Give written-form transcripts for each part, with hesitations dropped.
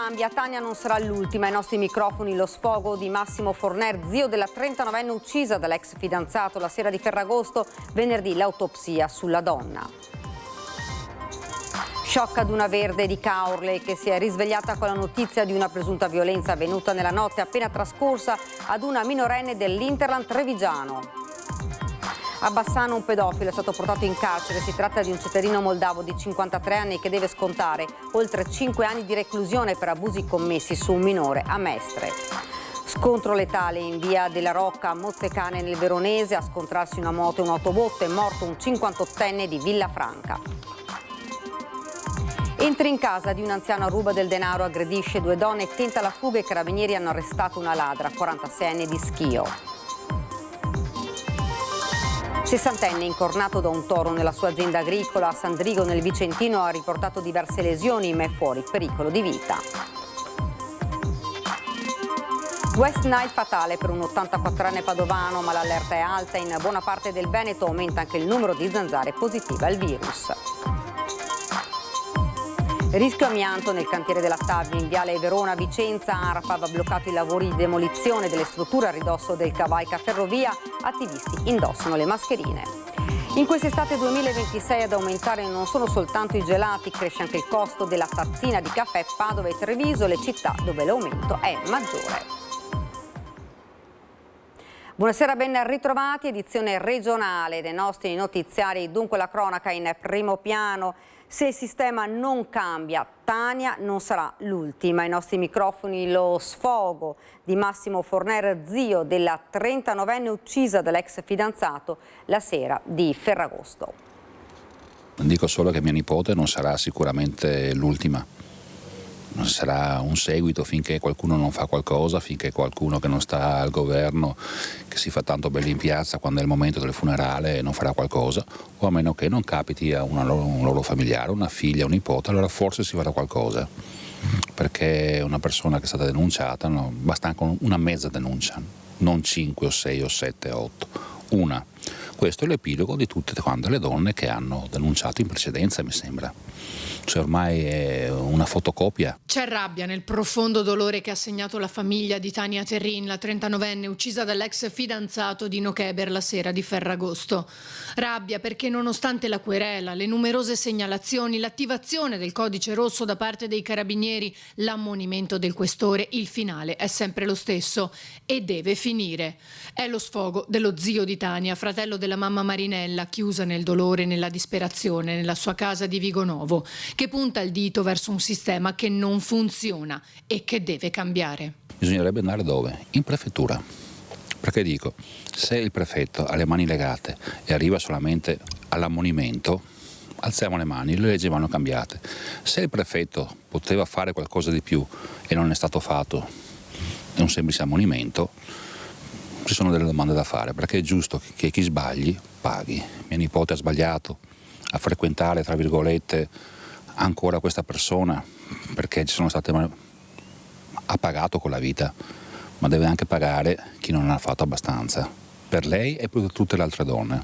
cambia, Tania non sarà l'ultima. Ai nostri microfoni lo sfogo di Massimo Forner, zio della 39enne uccisa dall'ex fidanzato la sera di Ferragosto, venerdì l'autopsia sulla donna. Shock ad una verde di Caorle che si è risvegliata con la notizia di una presunta violenza avvenuta nella notte appena trascorsa ad una minorenne dell'Interland trevigiano. A Bassano un pedofilo è stato portato in carcere. Si tratta di un cittadino moldavo di 53 anni che deve scontare oltre 5 anni di reclusione per abusi commessi su un minore a Mestre. Scontro letale in via della Rocca a Mozzecane nel Veronese. A scontrarsi una moto e un'autobotto è morto un 58enne di Villafranca. Entra in casa di un anziano a ruba del denaro, aggredisce 2 donne e tenta la fuga. I carabinieri hanno arrestato una ladra, 46enne di Schio. 60enne incornato da un toro nella sua azienda agricola a Sandrigo nel Vicentino ha riportato diverse lesioni ma è fuori pericolo di vita. West Nile fatale per un 84enne padovano, ma l'allerta è alta. In buona parte del Veneto aumenta anche il numero di zanzare positive al virus. Rischio amianto nel cantiere della TAV in viale Verona Vicenza. ARPAV ha bloccato i lavori di demolizione delle strutture a ridosso del cavalca ferrovia. Attivisti indossano le mascherine. In quest'estate 2026 ad aumentare non sono soltanto i gelati, cresce anche il costo della tazzina di caffè. Padova e Treviso, le città dove l'aumento è maggiore. Buonasera, ben ritrovati, edizione regionale dei nostri notiziari. Dunque la cronaca in primo piano. Se il sistema non cambia, Tania non sarà l'ultima. Ai nostri microfoni lo sfogo di Massimo Forner, zio della 39enne uccisa dall'ex fidanzato la sera di Ferragosto. Dico solo che mia nipote non sarà sicuramente l'ultima. Sarà un seguito finché qualcuno non fa qualcosa, finché qualcuno che non sta al governo, che si fa tanto bello in piazza quando è il momento del funerale, non farà qualcosa, o a meno che non capiti a un loro familiare, una figlia, un nipote, allora forse si farà qualcosa, perché una persona che è stata denunciata, no, basta anche una mezza denuncia, non 5 o 6 o 7 o 8, una. Questo è l'epilogo di tutte quante le donne che hanno denunciato in precedenza, mi sembra. Cioè ormai è una fotocopia. C'è rabbia nel profondo dolore che ha segnato la famiglia di Tania Terrin, la 39enne uccisa dall'ex fidanzato Dino Keber la sera di Ferragosto. Rabbia perché nonostante la querela, le numerose segnalazioni, l'attivazione del codice rosso da parte dei carabinieri, l'ammonimento del questore, il finale è sempre lo stesso e deve finire. È lo sfogo dello zio di Tania, fratello della mamma Marinella, chiusa nel dolore e nella disperazione nella sua casa di Vigonovo, che punta il dito verso un sistema che non funziona e che deve cambiare. Bisognerebbe andare dove? In prefettura. Perché dico, se il prefetto ha le mani legate e arriva solamente all'ammonimento, alziamo le mani, le leggi vanno cambiate. Se il prefetto poteva fare qualcosa di più e non è stato fatto, è un semplice ammonimento, ci sono delle domande da fare, perché è giusto che chi sbagli paghi. Mia nipote ha sbagliato a frequentare, tra virgolette, ancora questa persona, perché ci sono state, ha pagato con la vita, ma deve anche pagare chi non ha fatto abbastanza, per lei e per tutte le altre donne,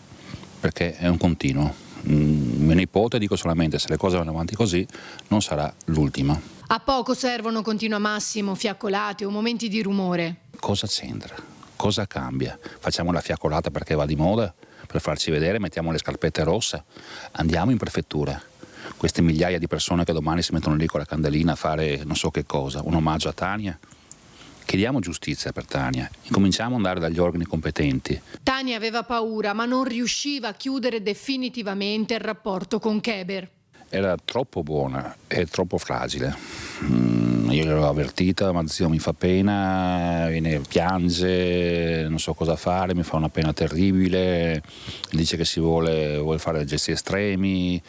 perché è un continuo. Mia nipote, dico solamente, se le cose vanno avanti così, non sarà l'ultima. A poco servono, continua Massimo, fiaccolate o momenti di rumore. Cosa c'entra? Cosa cambia? Facciamo la fiaccolata perché va di moda? Per farci vedere mettiamo le scarpette rosse? Andiamo in prefettura. Queste migliaia di persone che domani si mettono lì con la candelina a fare non so che cosa, un omaggio a Tania? Chiediamo giustizia per Tania, incominciamo ad andare dagli organi competenti. Tania aveva paura, ma non riusciva a chiudere definitivamente il rapporto con Keber. Era troppo buona e troppo fragile. Io l'ho avvertita, ma zio mi fa pena, piange, non so cosa fare, mi fa una pena terribile, dice che si vuole fare gesti estremi,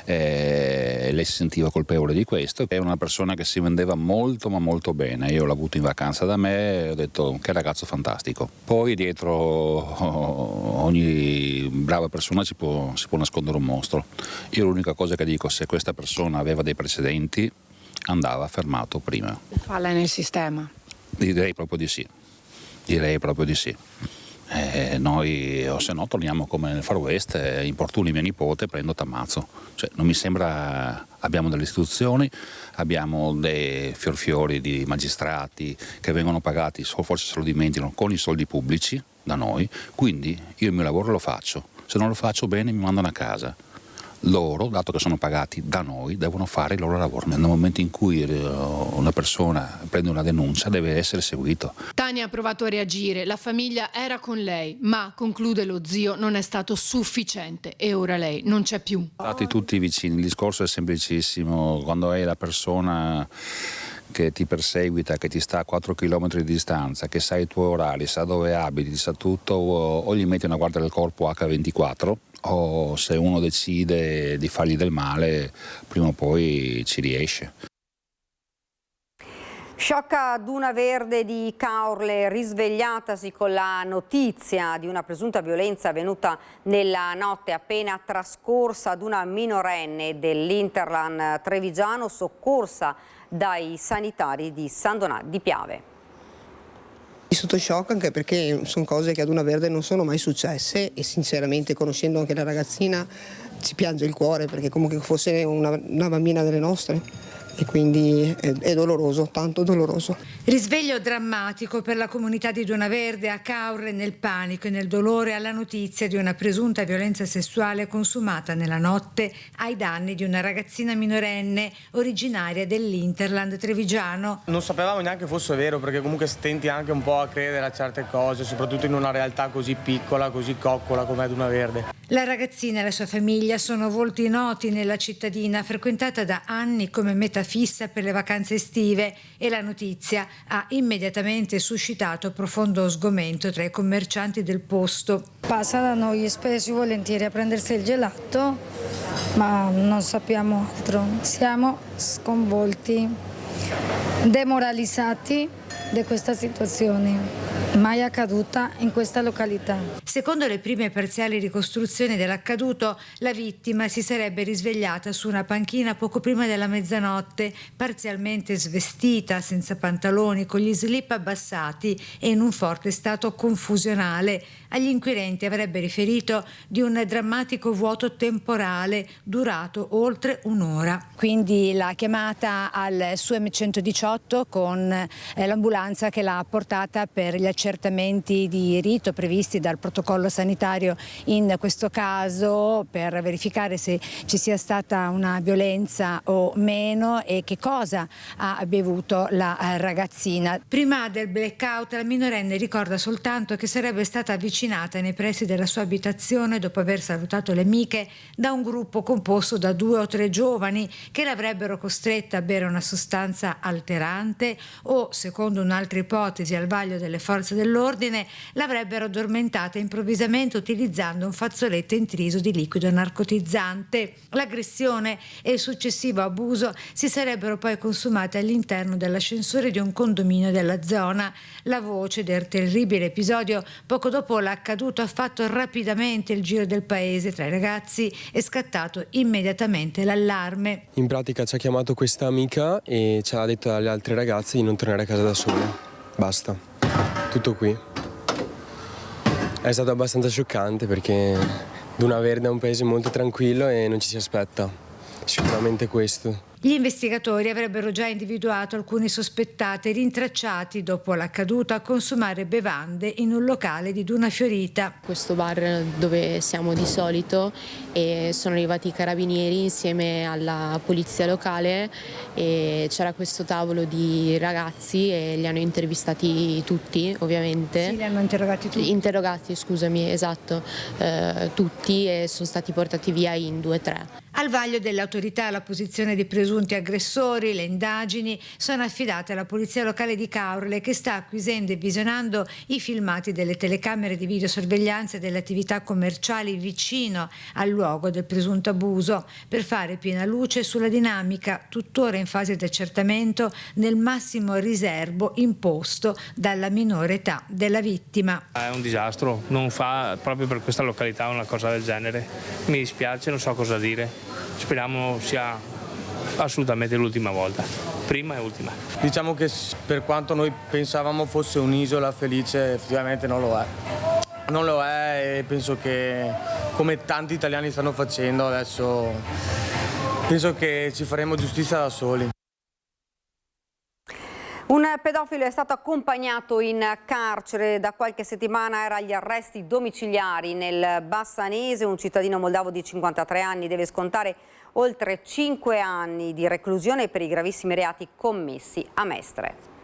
lei si sentiva colpevole di questo. È una persona che si vendeva molto ma molto bene, io l'ho avuto in vacanza da me e ho detto che ragazzo fantastico. Poi dietro ogni brava persona si può nascondere un mostro. Io l'unica cosa che dico, se questa persona aveva dei precedenti, andava fermato prima. Falla nel sistema. Direi proprio di sì. noi o se no torniamo come nel Far West, importuni mia nipote, prendo t'ammazzo. Cioè, non mi sembra. Abbiamo delle istituzioni, abbiamo dei fiorfiori di magistrati che vengono pagati, forse se lo dimenticano, con i soldi pubblici da noi, quindi io il mio lavoro lo faccio, se non lo faccio bene mi mandano a casa. Loro, dato che sono pagati da noi, devono fare il loro lavoro. Nel momento in cui una persona prende una denuncia deve essere seguito. Tania ha provato a reagire, la famiglia era con lei, ma, conclude lo zio, non è stato sufficiente e ora lei non c'è più. Stati tutti vicini, il discorso è semplicissimo, quando hai la persona che ti perseguita, che ti sta a 4 km di distanza, che sa i tuoi orari, sa dove abiti, sa tutto, o gli metti una guardia del corpo H24 o se uno decide di fargli del male prima o poi ci riesce. Sciocca Duna Verde di Caorle, risvegliatasi con la notizia di una presunta violenza avvenuta nella notte appena trascorsa ad una minorenne dell'Interland trevigiano soccorsa dai sanitari di San Donà di Piave. Sotto shock anche perché sono cose che ad Duna Verde non sono mai successe e sinceramente conoscendo anche la ragazzina ci piange il cuore perché comunque fosse una bambina delle nostre. E quindi è doloroso, tanto doloroso. Risveglio drammatico per la comunità di Duna Verde a Caorle nel panico e nel dolore alla notizia di una presunta violenza sessuale consumata nella notte ai danni di una ragazzina minorenne originaria dell'Interland trevigiano. Non sapevamo neanche fosse vero perché comunque stenti anche un po' a credere a certe cose, soprattutto in una realtà così piccola, così coccola come Duna Verde. La ragazzina e la sua famiglia sono volti noti nella cittadina, frequentata da anni come meta fissa per le vacanze estive e la notizia ha immediatamente suscitato profondo sgomento tra i commercianti del posto. Passa da noi spesso e volentieri a prendersi il gelato, ma non sappiamo altro. Siamo sconvolti, demoralizzati di questa situazione mai accaduta in questa località. Secondo le prime parziali ricostruzioni dell'accaduto, la vittima si sarebbe risvegliata su una panchina poco prima della mezzanotte, parzialmente svestita, senza pantaloni, con gli slip abbassati e in un forte stato confusionale. Agli inquirenti avrebbe riferito di un drammatico vuoto temporale durato oltre un'ora. Quindi la chiamata al SUEM 118 con l'ambulanza che l'ha portata per gli accertamenti di rito previsti dal protocollo sanitario in questo caso per verificare se ci sia stata una violenza o meno e che cosa ha bevuto la ragazzina. Prima del blackout la minorenne ricorda soltanto che sarebbe stata avvicinata nei pressi della sua abitazione dopo aver salutato le amiche da un gruppo composto da 2 o 3 giovani che l'avrebbero costretta a bere una sostanza alterante o, secondo un'altra ipotesi al vaglio delle forze dell'ordine, l'avrebbero addormentata improvvisamente utilizzando un fazzoletto intriso di liquido narcotizzante. L'aggressione e il successivo abuso si sarebbero poi consumati all'interno dell'ascensore di un condominio della zona. La voce del terribile episodio poco dopo l'accaduto ha fatto rapidamente il giro del paese tra i ragazzi e scattato immediatamente l'allarme. In pratica ci ha chiamato questa amica e ci ha detto alle altre ragazze di non tornare a casa da sole. Basta, tutto qui. È stato abbastanza scioccante perché Duna Verde è un paese molto tranquillo e non ci si aspetta sicuramente questo. Gli investigatori avrebbero già individuato alcuni sospettati rintracciati dopo l'accaduto a consumare bevande in un locale di Duna Fiorita. Questo bar dove siamo di solito e sono arrivati i carabinieri insieme alla polizia locale e c'era questo tavolo di ragazzi e li hanno intervistati tutti, ovviamente. Sì, li hanno interrogati tutti. Interrogati, scusami, esatto, tutti e sono stati portati via in 2-3. Al vaglio delle autorità la posizione dei presunti aggressori, le indagini sono affidate alla polizia locale di Caorle che sta acquisendo e visionando i filmati delle telecamere di videosorveglianza e delle attività commerciali vicino al luogo del presunto abuso per fare piena luce sulla dinamica tuttora in fase di accertamento nel massimo riservo imposto dalla minore età della vittima. È un disastro, non fa proprio per questa località una cosa del genere. Mi dispiace, non so cosa dire. Speriamo sia assolutamente l'ultima volta, prima e ultima. Diciamo che per quanto noi pensavamo fosse un'isola felice, effettivamente non lo è. non lo è e penso che, come tanti italiani stanno facendo adesso, penso che ci faremo giustizia da soli. Un pedofilo è stato accompagnato in carcere, da qualche settimana era agli arresti domiciliari nel Bassanese. Un cittadino moldavo di 53 anni deve scontare oltre 5 anni di reclusione per i gravissimi reati commessi a Mestre.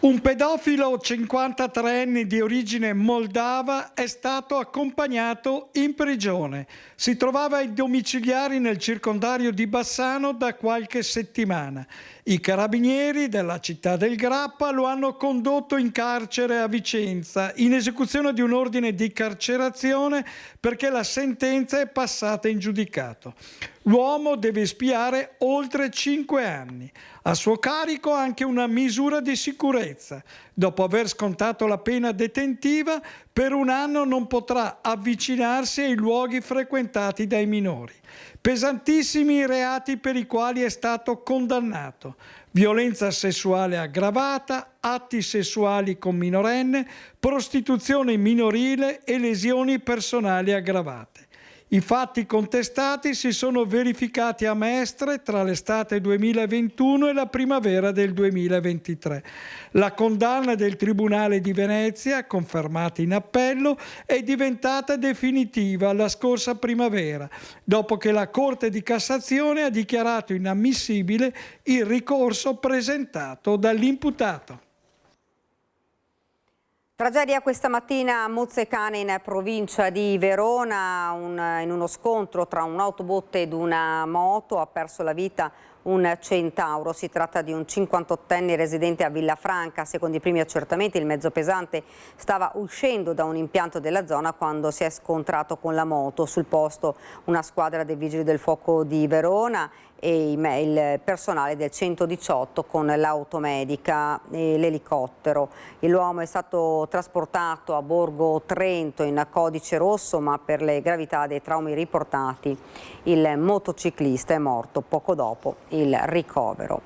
Un pedofilo 53enne di origine moldava è stato accompagnato in prigione. Si trovava ai domiciliari nel circondario di Bassano da qualche settimana. I carabinieri della città del Grappa lo hanno condotto in carcere a Vicenza in esecuzione di un ordine di carcerazione perché la sentenza è passata in giudicato. L'uomo deve espiare oltre 5 anni. A suo carico anche una misura di sicurezza. Dopo aver scontato la pena detentiva, per 1 anno non potrà avvicinarsi ai luoghi frequentati dai minori. Pesantissimi i reati per i quali è stato condannato: violenza sessuale aggravata, atti sessuali con minorenne, prostituzione minorile e lesioni personali aggravate. I fatti contestati si sono verificati a Mestre tra l'estate 2021 e la primavera del 2023. La condanna del Tribunale di Venezia, confermata in appello, è diventata definitiva la scorsa primavera, dopo che la Corte di Cassazione ha dichiarato inammissibile il ricorso presentato dall'imputato. Tragedia questa mattina a Mozzecane in provincia di Verona, in uno scontro tra un'autobotte ed una moto ha perso la vita un centauro. Si tratta di un 58enne residente a Villafranca. Secondo i primi accertamenti il mezzo pesante stava uscendo da un impianto della zona quando si è scontrato con la moto. Sul posto una squadra dei Vigili del Fuoco di Verona e il personale del 118 con l'automedica e l'elicottero. L'uomo è stato trasportato a Borgo Trento in codice rosso, ma per le gravità dei traumi riportati il motociclista è morto poco dopo il ricovero.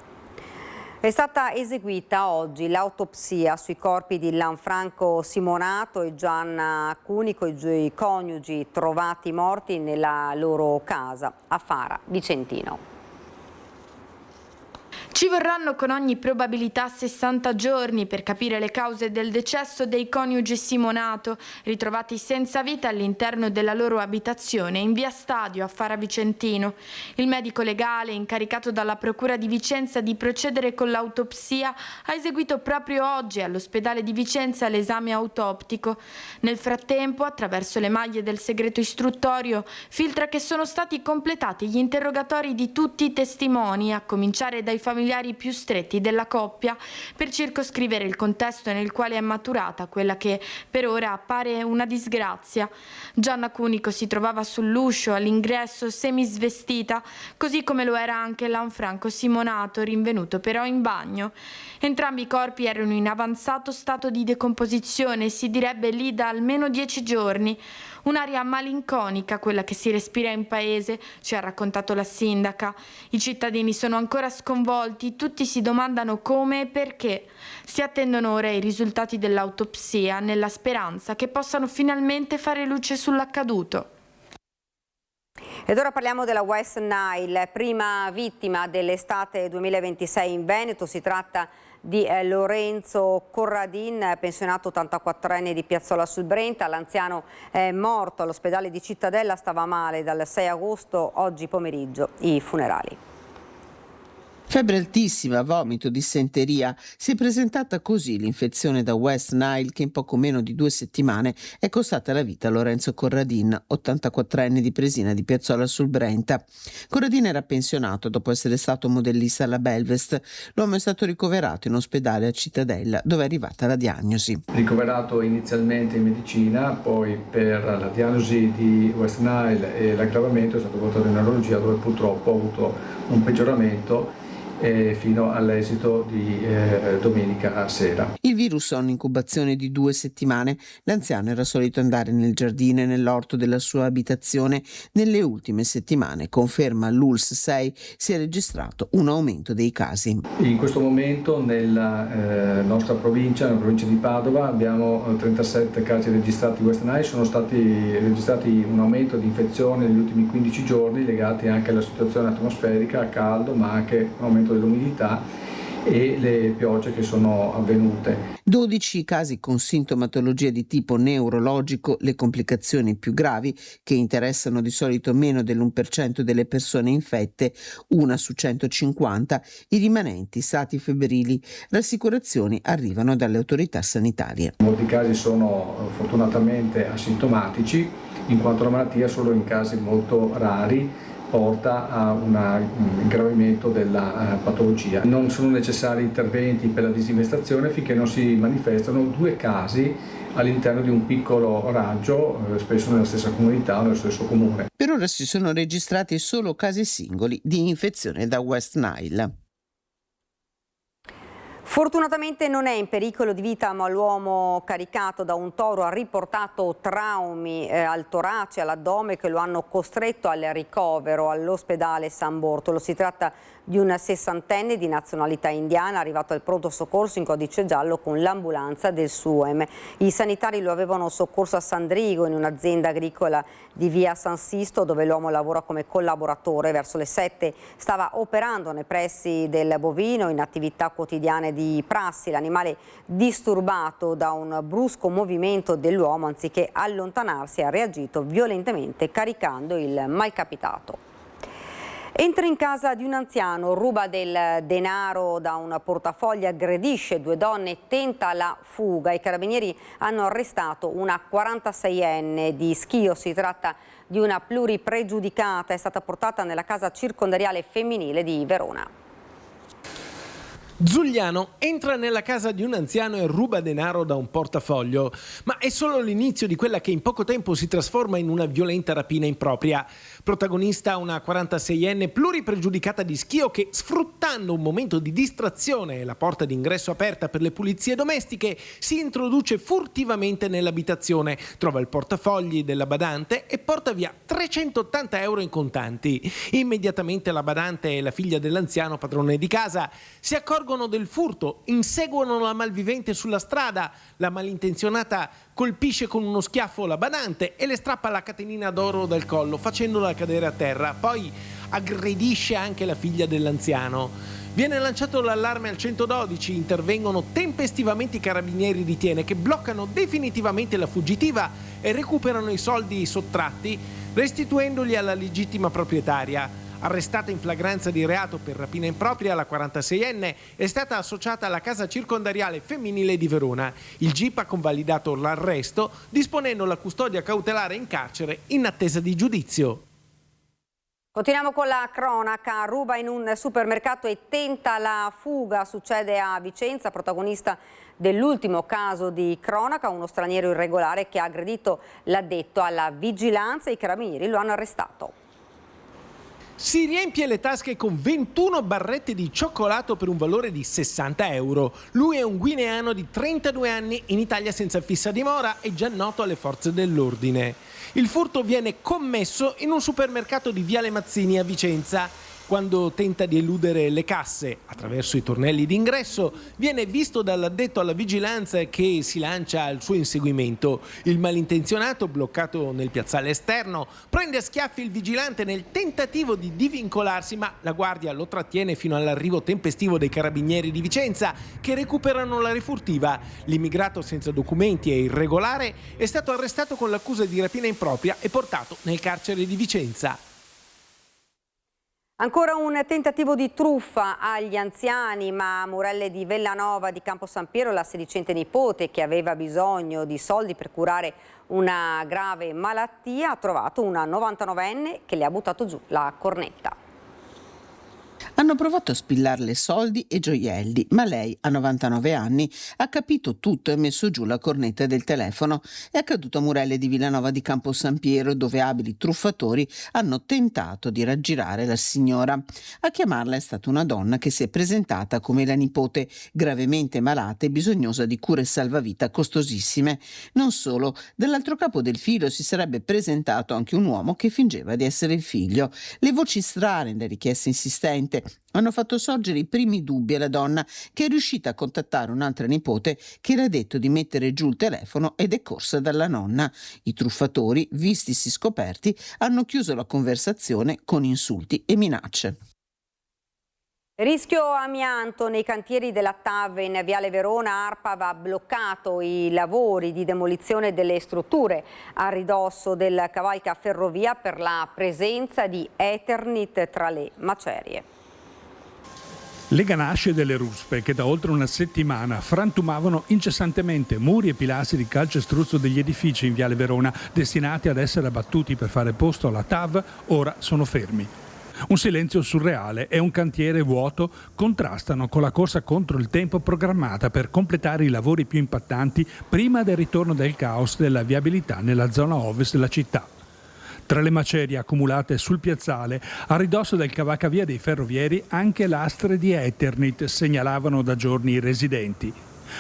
È stata eseguita oggi l'autopsia sui corpi di Lanfranco Simonato e Gianna Cunico, i coniugi trovati morti nella loro casa a Fara Vicentino. Ci vorranno con ogni probabilità 60 giorni per capire le cause del decesso dei coniugi Simonato, ritrovati senza vita all'interno della loro abitazione in via Stadio a Fara Vicentino. Il medico legale, incaricato dalla Procura di Vicenza di procedere con l'autopsia, ha eseguito proprio oggi all'ospedale di Vicenza l'esame autoptico. Nel frattempo, attraverso le maglie del segreto istruttorio, filtra che sono stati completati gli interrogatori di tutti i testimoni, a cominciare dai familiari più stretti della coppia, per circoscrivere il contesto nel quale è maturata quella che per ora appare una disgrazia. Gianna Cunico si trovava sull'uscio all'ingresso semisvestita, così come lo era anche Lanfranco Simonato, rinvenuto però in bagno. Entrambi i corpi erano in avanzato stato di decomposizione, si direbbe lì da almeno 10 giorni. Un'aria malinconica quella che si respira in paese, ci ha raccontato la sindaca. I cittadini sono ancora sconvolti, tutti si domandano come e perché. Si attendono ora i risultati dell'autopsia nella speranza che possano finalmente fare luce sull'accaduto. Ed ora parliamo della West Nile, prima vittima dell'estate 2026 in Veneto. Si tratta di Lorenzo Corradin, pensionato 84enne di Piazzola sul Brenta. L'anziano è morto all'ospedale di Cittadella, stava male dal 6 agosto, oggi pomeriggio i funerali. Febbre altissima, vomito, dissenteria. Si è presentata così l'infezione da West Nile che in poco meno di 2 settimane è costata la vita a Lorenzo Corradin, 84enne di Presina di Piazzola sul Brenta. Corradin era pensionato dopo essere stato modellista alla Belvest. L'uomo è stato ricoverato in ospedale a Cittadella, dove è arrivata la diagnosi. Ricoverato inizialmente in medicina, poi per la diagnosi di West Nile e l'aggravamento è stato portato in neurologia, dove purtroppo ha avuto un peggioramento fino all'esito di domenica sera. Il Il virus ha un'incubazione di 2 settimane. L'anziano era solito andare nel giardino e nell'orto della sua abitazione. Nelle ultime settimane, conferma l'ULSS 6, si è registrato un aumento dei casi. In questo momento nella nostra provincia, nella provincia di Padova, abbiamo 37 casi registrati West Nile. Sono stati registrati un aumento di infezione negli ultimi 15 giorni legati anche alla situazione atmosferica, caldo, ma anche un aumento dell'umidità e le piogge che sono avvenute. 12 casi con sintomatologia di tipo neurologico, le complicazioni più gravi, che interessano di solito meno dell'1% delle persone infette, 1 su 150, i rimanenti stati febbrili. Rassicurazioni arrivano dalle autorità sanitarie. Molti casi sono fortunatamente asintomatici, in quanto la malattia solo in casi molto rari porta a un aggravamento della patologia. Non sono necessari interventi per la disinfestazione finché non si manifestano 2 casi all'interno di un piccolo raggio, spesso nella stessa comunità o nello stesso comune. Per ora si sono registrati solo casi singoli di infezione da West Nile. Fortunatamente non è in pericolo di vita, ma l'uomo caricato da un toro ha riportato traumi al torace e all'addome che lo hanno costretto al ricovero all'ospedale San Bortolo. Si tratta di un 60enne di nazionalità indiana arrivato al pronto soccorso in codice giallo con l'ambulanza del SUEM. I sanitari lo avevano soccorso a Sandrigo, in un'azienda agricola di via San Sisto, dove l'uomo lavora come collaboratore. Verso le 7 stava operando nei pressi del bovino in attività quotidiane di prassi. L'animale, disturbato da un brusco movimento dell'uomo, anziché allontanarsi, ha reagito violentemente caricando il malcapitato. Entra in casa di un anziano, ruba del denaro da un portafoglio, aggredisce 2 donne, tenta la fuga. I carabinieri hanno arrestato una 46enne di Schio. Si tratta di una pluripregiudicata, è stata portata nella casa circondariale femminile di Verona. Zugliano entra nella casa di un anziano e ruba denaro da un portafoglio, ma è solo l'inizio di quella che in poco tempo si trasforma in una violenta rapina impropria. Protagonista una 46enne pluripregiudicata di Schio che, sfruttando un momento di distrazione e la porta d'ingresso aperta per le pulizie domestiche, si introduce furtivamente nell'abitazione, trova il portafogli della badante e porta via 380 euro in contanti. Immediatamente la badante e la figlia dell'anziano padrone di casa si accorgono del furto, inseguono la malvivente sulla strada. La malintenzionata colpisce con uno schiaffo la badante e le strappa la catenina d'oro dal collo, facendola cadere a terra. Poi aggredisce anche la figlia dell'anziano. Viene lanciato l'allarme al 112, intervengono tempestivamente i carabinieri di Thiene che bloccano definitivamente la fuggitiva e recuperano i soldi sottratti, restituendoli alla legittima proprietaria. Arrestata in flagranza di reato per rapina impropria, la 46enne è stata associata alla casa circondariale femminile di Verona. Il GIP ha convalidato l'arresto, disponendo la custodia cautelare in carcere in attesa di giudizio. Continuiamo con la cronaca. Ruba in un supermercato e tenta la fuga. Succede a Vicenza, protagonista dell'ultimo caso di cronaca, uno straniero irregolare che ha aggredito l'addetto alla vigilanza. I carabinieri lo hanno arrestato. Si riempie le tasche con 21 barrette di cioccolato per un valore di 60 euro. Lui è un guineano di 32 anni, in Italia senza fissa dimora e già noto alle forze dell'ordine. Il furto viene commesso in un supermercato di Viale Mazzini a Vicenza. Quando tenta di eludere le casse attraverso i tornelli d'ingresso, viene visto dall'addetto alla vigilanza che si lancia al suo inseguimento. Il malintenzionato, bloccato nel piazzale esterno, prende a schiaffi il vigilante nel tentativo di divincolarsi, ma la guardia lo trattiene fino all'arrivo tempestivo dei carabinieri di Vicenza che recuperano la refurtiva. L'immigrato senza documenti e irregolare è stato arrestato con l'accusa di rapina impropria e portato nel carcere di Vicenza. Ancora un tentativo di truffa agli anziani, ma a Morelle di Vellanova di Campo San Piero la sedicente nipote, che aveva bisogno di soldi per curare una grave malattia, ha trovato una 99enne che le ha buttato giù la cornetta. Hanno provato a spillarle soldi e gioielli, ma lei, a 99 anni, ha capito tutto e messo giù la cornetta del telefono. È accaduto a Murelle di Villanova di Campo San Piero, dove abili truffatori hanno tentato di raggirare la signora. A chiamarla è stata una donna che si è presentata come la nipote, gravemente malata e bisognosa di cure salvavita costosissime. Non solo, dall'altro capo del filo si sarebbe presentato anche un uomo che fingeva di essere il figlio. Le voci strane, le richieste insistenti hanno fatto sorgere i primi dubbi alla donna, che è riuscita a contattare un'altra nipote che le ha detto di mettere giù il telefono ed è corsa dalla nonna. I truffatori, vistisi scoperti, hanno chiuso la conversazione con insulti e minacce. Rischio amianto nei cantieri della TAV in Viale Verona. ARPAV ha bloccato i lavori di demolizione delle strutture a ridosso del cavalca ferrovia per la presenza di Eternit tra le macerie. Le ganasce delle ruspe che da oltre una settimana frantumavano incessantemente muri e pilastri di calcestruzzo degli edifici in Viale Verona destinati ad essere abbattuti per fare posto alla TAV ora sono fermi. Un silenzio surreale e un cantiere vuoto contrastano con la corsa contro il tempo programmata per completare i lavori più impattanti prima del ritorno del caos della viabilità nella zona ovest della città. Tra le macerie accumulate sul piazzale, a ridosso del cavalcavia dei ferrovieri, anche lastre di Eternit segnalavano da giorni i residenti.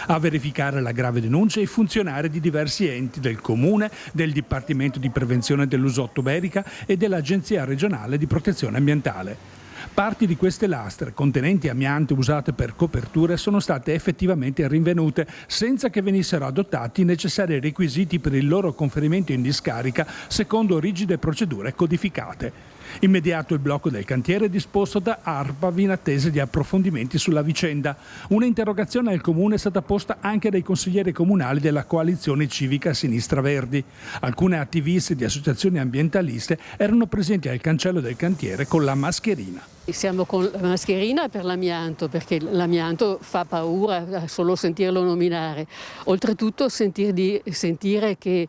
A verificare la grave denuncia i funzionari di diversi enti del Comune, del Dipartimento di Prevenzione dell'Usotto Berica e dell'Agenzia regionale di protezione ambientale. Parti di queste lastre, contenenti amianto usate per coperture, sono state effettivamente rinvenute senza che venissero adottati i necessari requisiti per il loro conferimento in discarica secondo rigide procedure codificate. Immediato il blocco del cantiere disposto da ARPAV in attesa di approfondimenti sulla vicenda. Un'interrogazione al Comune è stata posta anche dai consiglieri comunali della coalizione civica Sinistra Verdi. Alcune attiviste di associazioni ambientaliste erano presenti al cancello del cantiere con la mascherina. Siamo con la mascherina per l'amianto, perché l'amianto fa paura solo sentirlo nominare. Oltretutto sentire che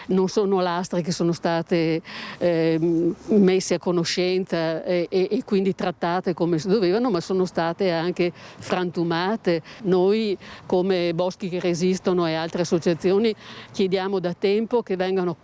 non sono lastre che sono state messe a conoscenza e quindi trattate come si dovevano, ma sono state anche frantumate. Noi come Boschi che Resistono e altre associazioni chiediamo da tempo che vengano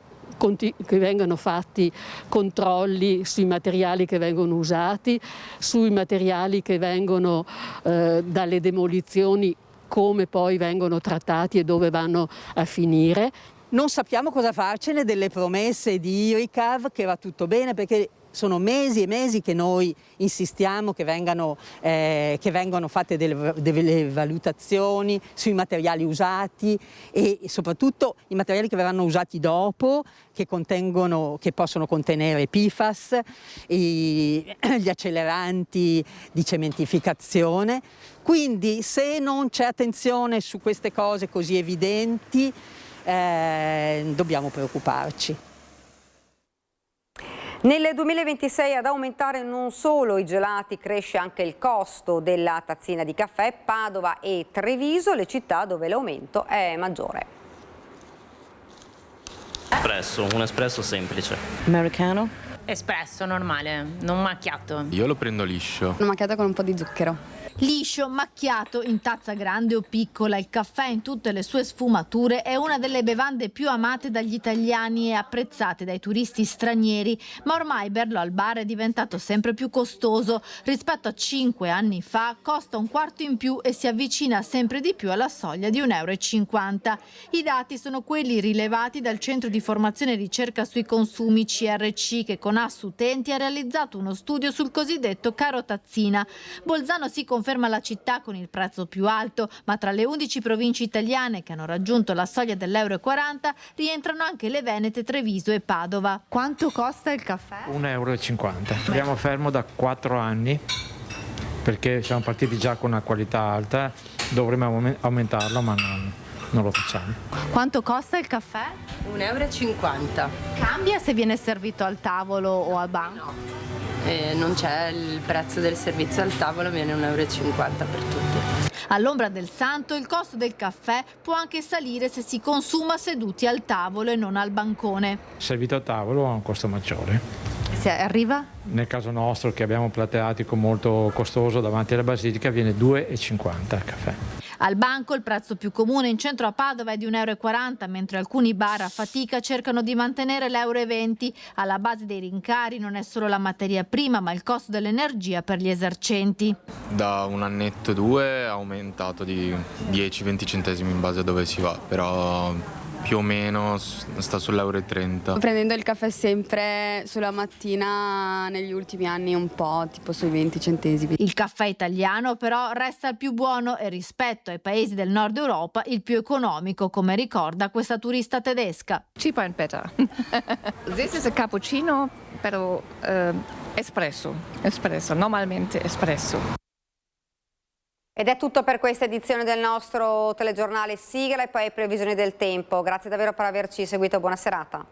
fatti controlli sui materiali che vengono usati, sui materiali che vengono dalle demolizioni, come poi vengono trattati e dove vanno a finire. Non sappiamo cosa farcene delle promesse di IRICAV che va tutto bene, perché sono mesi e mesi che noi insistiamo che vengano fatte delle valutazioni sui materiali usati e soprattutto i materiali che verranno usati dopo, che possono contenere PFAS, gli acceleranti di cementificazione. Quindi se non c'è attenzione su queste cose così evidenti, dobbiamo preoccuparci. Nel 2026 ad aumentare non solo i gelati, cresce anche il costo della tazzina di caffè. Padova e Treviso, le città dove l'aumento è maggiore. Espresso, un espresso semplice. Americano? Espresso, normale, non macchiato. Io lo prendo liscio. Una macchiata con un po' di zucchero. Liscio, macchiato, in tazza grande o piccola, il caffè in tutte le sue sfumature è una delle bevande più amate dagli italiani e apprezzate dai turisti stranieri, ma ormai berlo al bar è diventato sempre più costoso. Rispetto a 5 anni fa costa un quarto in più e si avvicina sempre di più alla soglia di 1,50 €. I dati sono quelli rilevati dal Centro di Formazione e Ricerca sui Consumi CRC, che con Assutenti ha realizzato uno studio sul cosiddetto caro tazzina. Bolzano si conferma la città con il prezzo più alto, ma tra le 11 province italiane che hanno raggiunto la soglia dell'1,40 € rientrano anche le Venete, Treviso e Padova. Quanto costa il caffè? 1,50 €. Abbiamo fermo da 4 anni perché siamo partiti già con una qualità alta, dovremmo aumentarlo ma non lo facciamo. Quanto costa il caffè? 1,50 €. Cambia se viene servito al tavolo o al banco? Non c'è il prezzo del servizio al tavolo, viene 1,50 € per tutti. All'ombra del santo il costo del caffè può anche salire se si consuma seduti al tavolo e non al bancone. Servito a tavolo ha un costo maggiore. Se arriva? Nel caso nostro, che abbiamo platea Attico molto costoso davanti alla Basilica, viene 2,50 il caffè. Al banco il prezzo più comune in centro a Padova è di 1,40 €, mentre alcuni bar a fatica cercano di mantenere l'1,20 €. Alla base dei rincari non è solo la materia prima, ma il costo dell'energia per gli esercenti. Da un annetto 2 è aumentato di 10-20 centesimi in base a dove si va, però più o meno sta sull'1,30 €. Prendendo il caffè sempre sulla mattina, negli ultimi anni un po', tipo sui 20 centesimi. Il caffè italiano però resta il più buono e rispetto ai paesi del nord Europa il più economico, come ricorda questa turista tedesca. Cheaper and better. This is a cappuccino, però espresso, normalmente espresso. Ed è tutto per questa edizione del nostro telegiornale. Sigla e poi previsioni del tempo. Grazie davvero per averci seguito, buona serata.